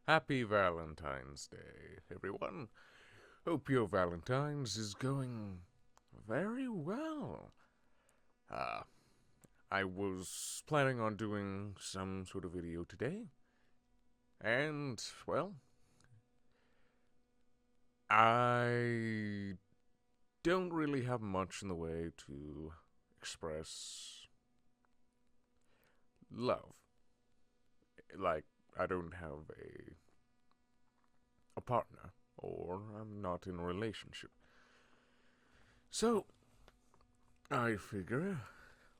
Happy Valentine's Day, everyone. Hope your Valentine's is going very well. Uh, I was planning on doing some sort of video today, and, well, I don't really have much in the way to express love. Like, I don't have a partner, or I'm not in a relationship. So, I figure,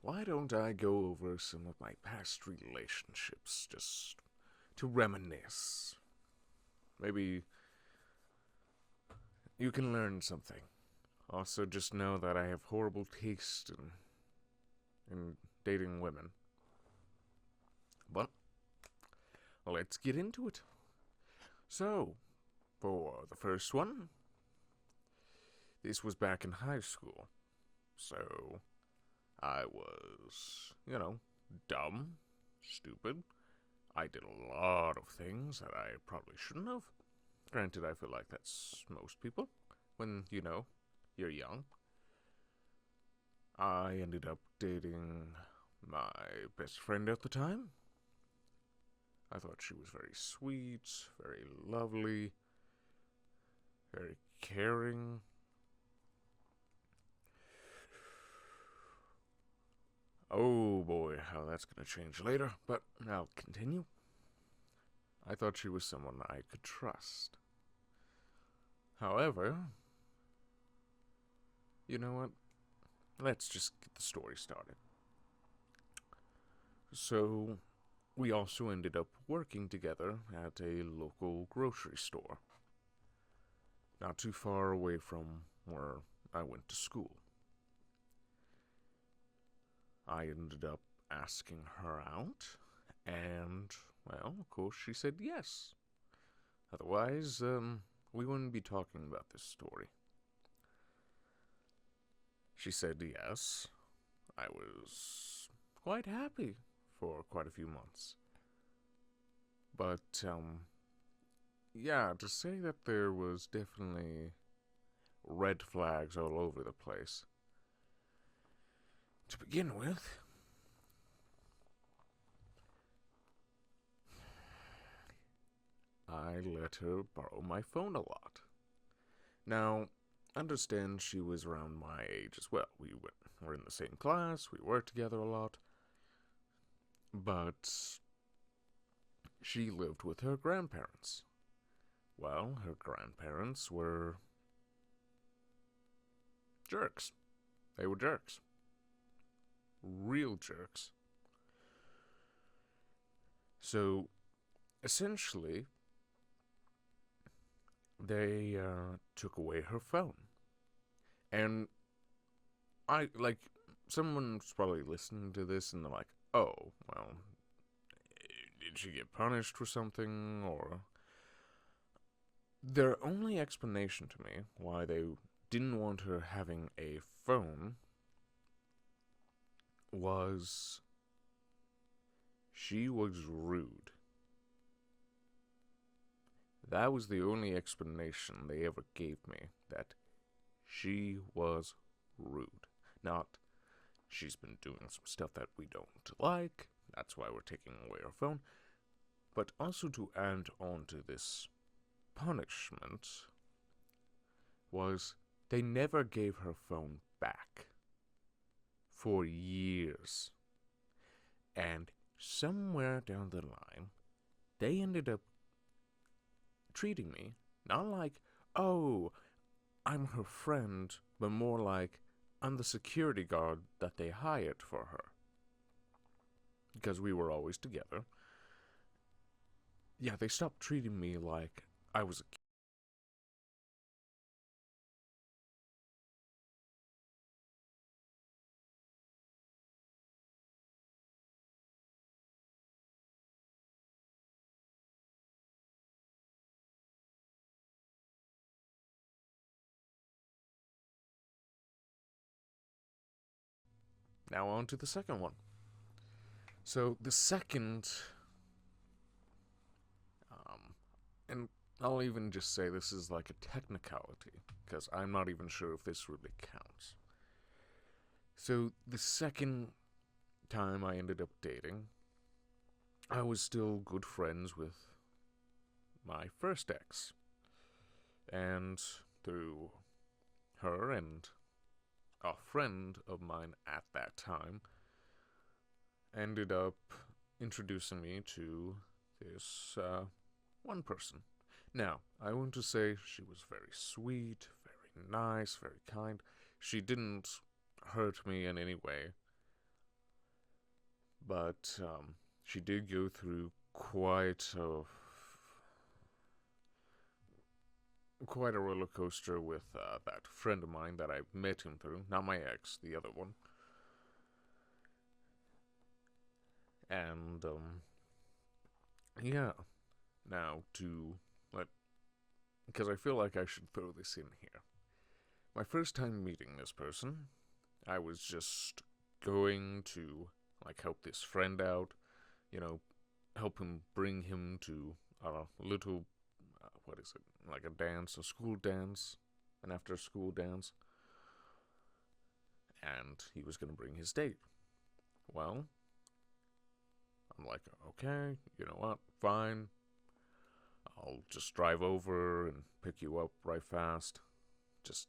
why don't I go over some of my past relationships just to reminisce? Maybe you can learn something. Also, just know that I have horrible taste in dating women. But let's get into it. So, for the first one, this was back in high school. So, I was, dumb, stupid. I did a lot of things that I probably shouldn't have. Granted, I feel like that's most people when, you're young. I ended up dating my best friend at the time. I thought she was very sweet, very lovely, very caring. Oh boy, how that's gonna change later, but I'll continue. I thought she was someone I could trust. However, you know what? Let's just get the story started. So, we also ended up working together at a local grocery store, not too far away from where I went to school. I ended up asking her out, and, well, of course, she said yes. Otherwise, we wouldn't be talking about this story. She said yes. I was quite happy for quite a few months. But, yeah, to say that there was definitely red flags all over the place. To begin with, I let her borrow my phone a lot. Now, understand she was around my age as well. We were in the same class, we worked together a lot, but she lived with her grandparents. Well, her grandparents were jerks. They were jerks. Real jerks. So, essentially, they took away her phone. And someone's probably listening to this and they're like, oh, well, did she get punished for something? Or. Their only explanation to me why they didn't want her having a phone was she was rude. That was the only explanation they ever gave me, that she was rude. Not, she's been doing some stuff that we don't like, that's why we're taking away her phone, but also to add on to this punishment was they never gave her phone back for years. And somewhere down the line, they ended up treating me not like, oh, I'm her friend, but more like I'm the security guard that they hired for her. Because we were always together. Yeah, they stopped treating me like I was a kid. Now on to the second one. So the second I'll even just say this is like a technicality, because I'm not even sure if this really counts. So, the second time I ended up dating, I was still good friends with my first ex. And through her and a friend of mine at that time, ended up introducing me to this one person. Now, I want to say she was very sweet, very nice, very kind. She didn't hurt me in any way, but she did go through quite a roller coaster with that friend of mine that I met him through, not my ex, the other one. And yeah, now to let because I feel like I should throw this in here. My first time meeting this person, I was just going to like help this friend out, you know, help him bring him to a little what is it? Like a dance, a school dance, an after school dance. And he was going to bring his date. Well, I'm like, okay, you know what? Fine. I'll just drive over and pick you up right fast. Just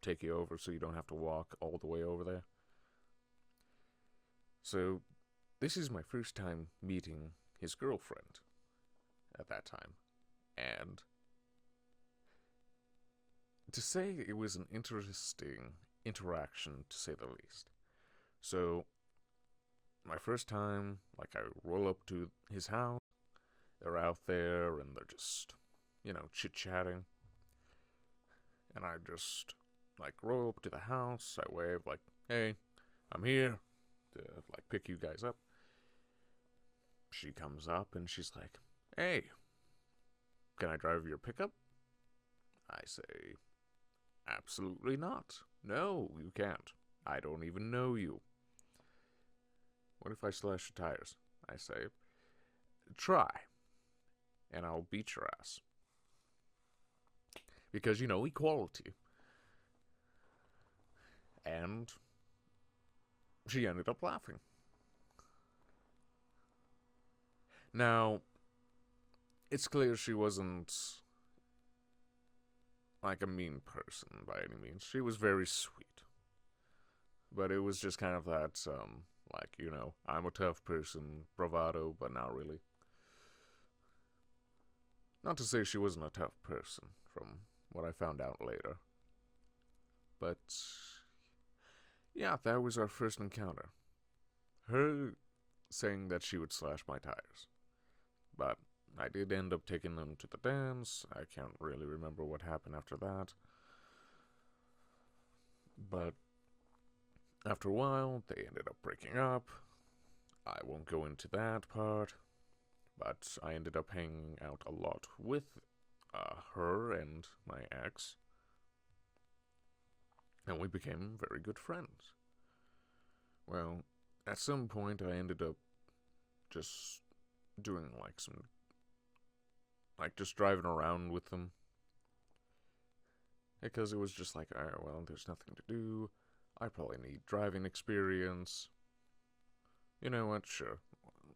take you over so you don't have to walk all the way over there. So, this is my first time meeting his girlfriend at that time. And to say it was an interesting interaction, to say the least. So, my first time, like, I roll up to his house. They're out there and they're just, chit chatting. And I just, like, roll up to the house. I wave, like, hey, I'm here to, like, pick you guys up. She comes up and she's like, hey, can I drive your pickup? I say, absolutely not. No, you can't. I don't even know you. What if I slash your tires? I say, try, and I'll beat your ass. Because, equality. And she ended up laughing. Now, it's clear she wasn't like a mean person by any means. She was very sweet. But it was just kind of that, I'm a tough person, bravado, but not really. Not to say she wasn't a tough person, from what I found out later. But, yeah, that was our first encounter. Her saying that she would slash my tires. But I did end up taking them to the dance. I can't really remember what happened after that. But after a while, they ended up breaking up. I won't go into that part. But I ended up hanging out a lot with her and my ex. And we became very good friends. Well, at some point, I ended up just doing just driving around with them. Because it was just like, alright, well, there's nothing to do. I probably need driving experience. You know what? Sure.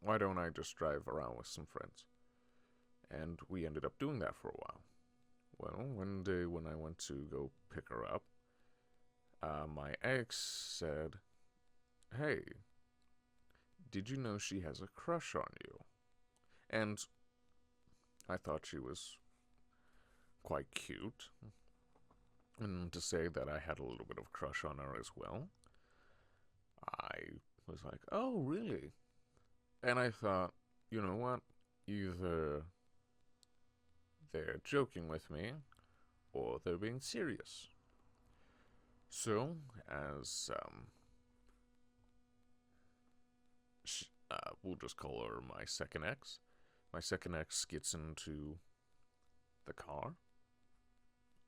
Why don't I just drive around with some friends? And we ended up doing that for a while. Well, one day when I went to go pick her up, my ex said, hey, did you know she has a crush on you? And I thought she was quite cute. And to say that I had a little bit of crush on her as well, I was like, oh, really? And I thought, you know what? Either they're joking with me, or they're being serious. So, as, we'll just call her my second ex. My second ex gets into the car.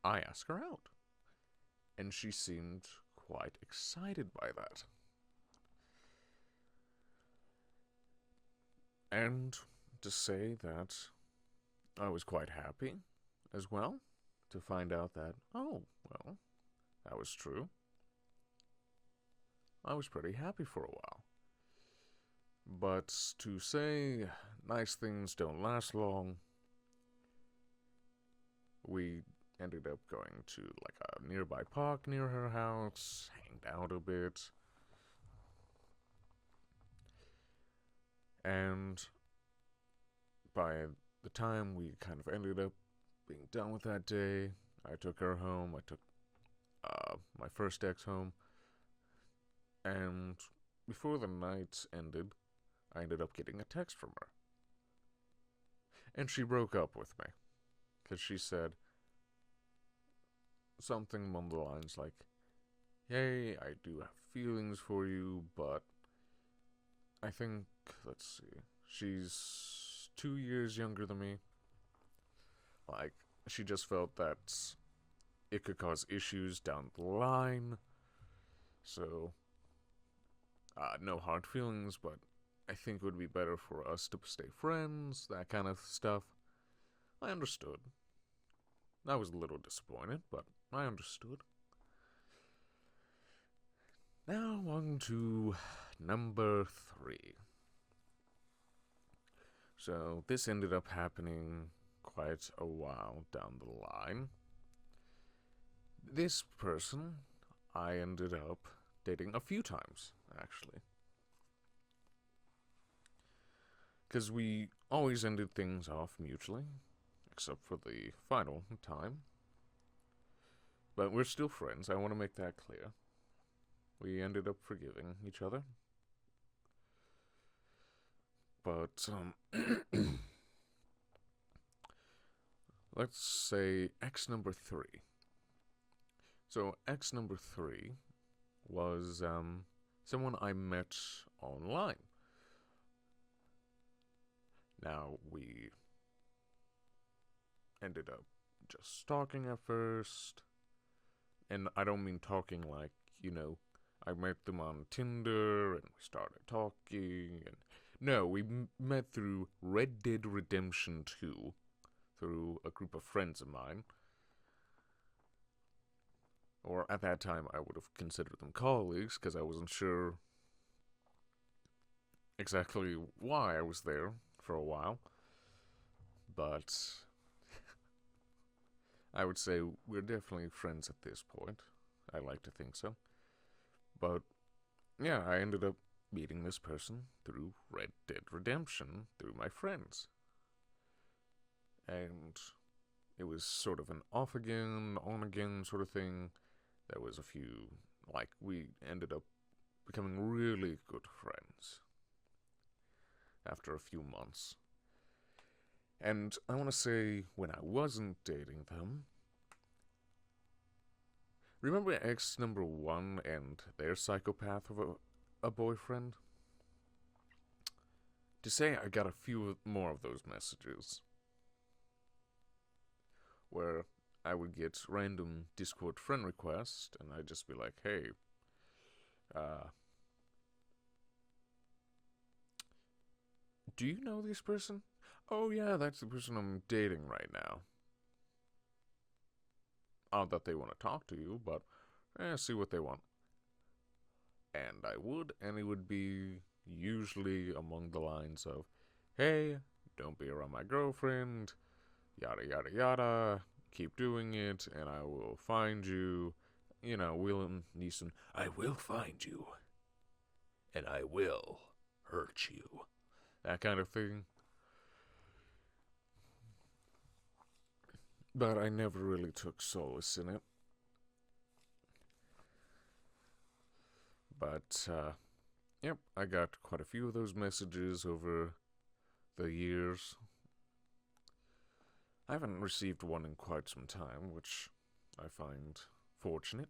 I ask her out. And she seemed quite excited by that. And to say that I was quite happy as well to find out that, oh, well, that was true. I was pretty happy for a while. But to say nice things don't last long, we ended up going to like a nearby park near her house, hanged out a bit, and by the time we kind of ended up being done with that day, I took her home, I took my first ex home, and before the night ended, I ended up getting a text from her. And she broke up with me. Because she said something along the lines like, hey, I do have feelings for you, but I think, let's see, she's 2 years younger than me. Like, she just felt that it could cause issues down the line. So, no hard feelings, but I think it would be better for us to stay friends, that kind of stuff. I understood. I was a little disappointed, but I understood. Now on to number 3. So this ended up happening quite a while down the line. This person I ended up dating a few times, actually. Because we always ended things off mutually, except for the final time. But we're still friends, I want to make that clear. We ended up forgiving each other. But, let's say ex number 3. So, ex number 3 was, someone I met online. Now, we ended up just talking at first. And I don't mean talking like, I met them on Tinder and we started talking. And no, we met through Red Dead Redemption 2 through a group of friends of mine. Or at that time, I would have considered them colleagues because I wasn't sure exactly why I was there for a while. But I would say we're definitely friends at this point. I like to think so. But yeah, I ended up meeting this person through Red Dead Redemption through my friends. And it was sort of an off again, on again sort of thing. There was a few, we ended up becoming really good friends after a few months. And I want to say, when I wasn't dating them, remember ex number 1 and their psychopath of a boyfriend? To say I got a few more of those messages where I would get random Discord friend requests and I'd just be like, hey, do you know this person? Oh yeah, that's the person I'm dating right now. Not that they want to talk to you, but see what they want. And I would, and it would be usually among the lines of, hey, don't be around my girlfriend, yada yada yada, keep doing it, and I will find you. William Neeson, I will find you, and I will hurt you. That kind of thing. But I never really took solace in it. But, yep, I got quite a few of those messages over the years. I haven't received one in quite some time, which I find fortunate.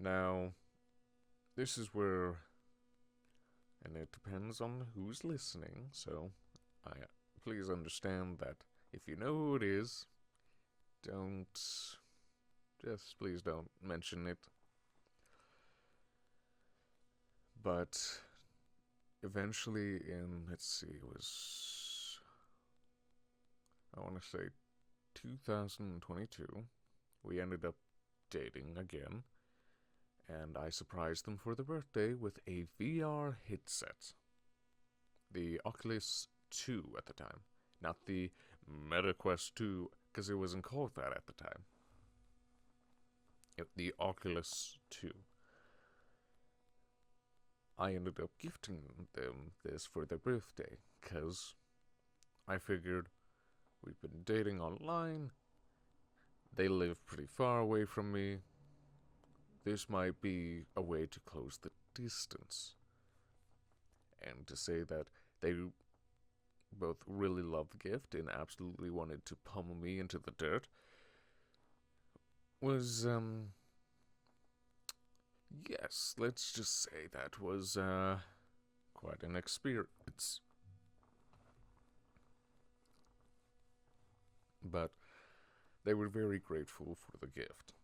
Now, this is where, and it depends on who's listening, so please understand that if you know who it is, please don't mention it. But eventually it was I want to say 2022. We ended up dating again, and I surprised them for their birthday with a VR headset. The Oculus 2 at the time, not the MetaQuest 2, because it wasn't called that at the time. The Oculus 2. I ended up gifting them this for their birthday, because I figured we've been dating online, they live pretty far away from me, this might be a way to close the distance. And to say that they both really loved the gift and absolutely wanted to pummel me into the dirt was, yes, let's just say that was, quite an experience. But they were very grateful for the gift.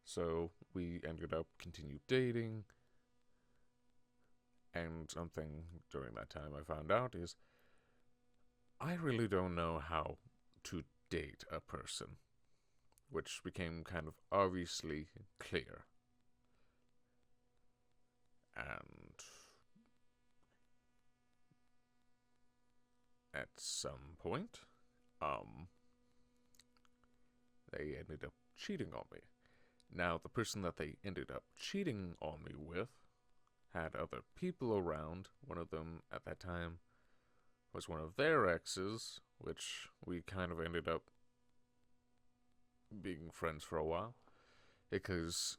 So we ended up continued dating, and something during that time I found out is I really don't know how to date a person, which became kind of obviously clear. And at some point, they ended up cheating on me. Now, the person that they ended up cheating on me with had other people around. One of them at that time was one of their exes, which we kind of ended up being friends for a while, because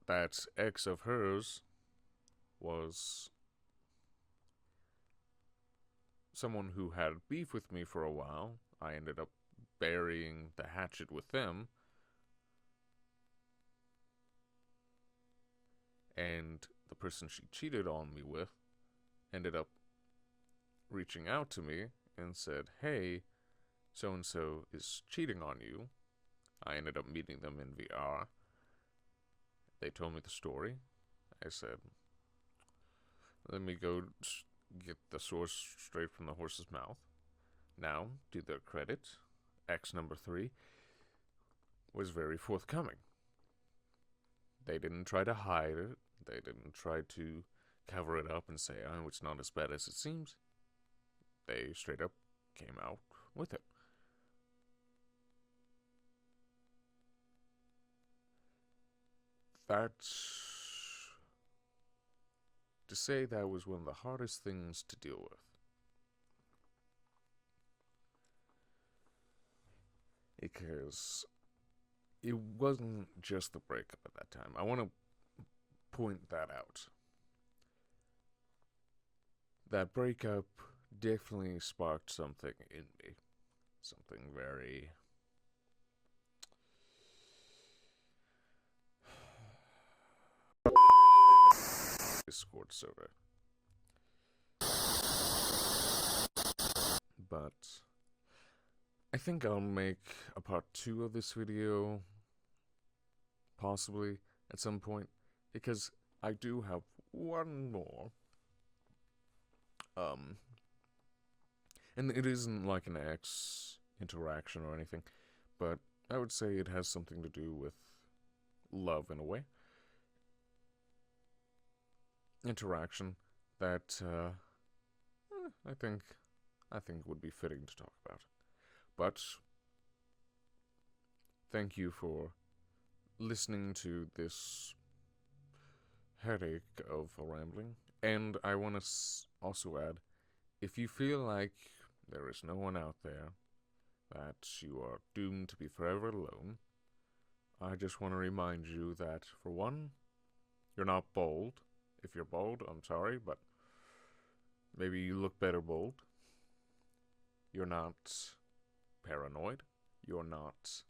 that ex of hers was someone who had beef with me for a while. I ended up burying the hatchet with them, and the person she cheated on me with ended up reaching out to me and said, hey, so-and-so is cheating on you. I ended up meeting them in VR. They told me the story. I said, let me go get the source straight from the horse's mouth. Now, to their credit, ex number 3 was very forthcoming. They didn't try to hide it. They didn't try to cover it up and say, oh, it's not as bad as it seems. They straight up came out with it. That's to say that was one of the hardest things to deal with. Because it wasn't just the breakup at that time. I want to point that out. That breakup definitely sparked something in me. Something very... Discord server. But I think I'll make a part 2 of this video, possibly, at some point, because I do have one more. And it isn't like an ex interaction or anything, but I would say it has something to do with love in a way. Interaction that I think would be fitting to talk about. But thank you for listening to this headache of a rambling. And I want to also add, if you feel like there is no one out there, that you are doomed to be forever alone, I just want to remind you that, for one, you're not bold. If you're bold, I'm sorry, but maybe you look better bold. You're not paranoid. You're not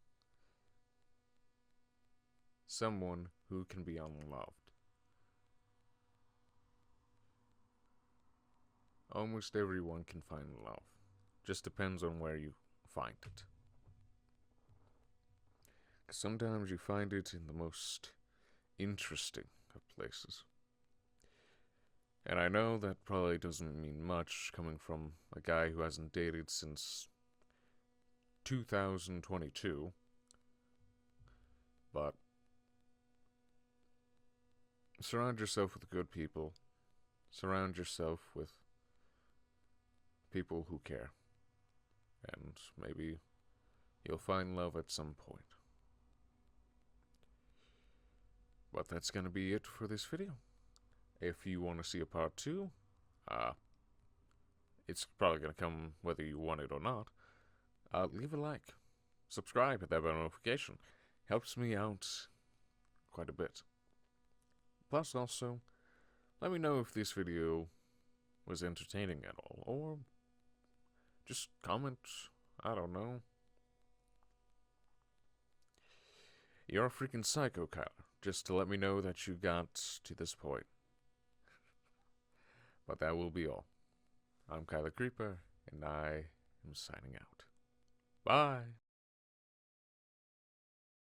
someone who can be unloved. Almost everyone can find love. Just depends on where you find it. 'Cause sometimes you find it in the most interesting of places. And I know that probably doesn't mean much coming from a guy who hasn't dated since 2022, but surround yourself with good people. Surround yourself with people who care. And maybe you'll find love at some point. But that's going to be it for this video. If you want to see a part 2, it's probably going to come whether you want it or not. Leave a like. Subscribe, hit that bell notification. Helps me out quite a bit. Plus, also, let me know if this video was entertaining at all, or just comment, I don't know. You're a freaking psycho, Kyler, just to let me know that you got to this point. But that will be all. I'm Kyler Creeper, and I am signing out. Bye!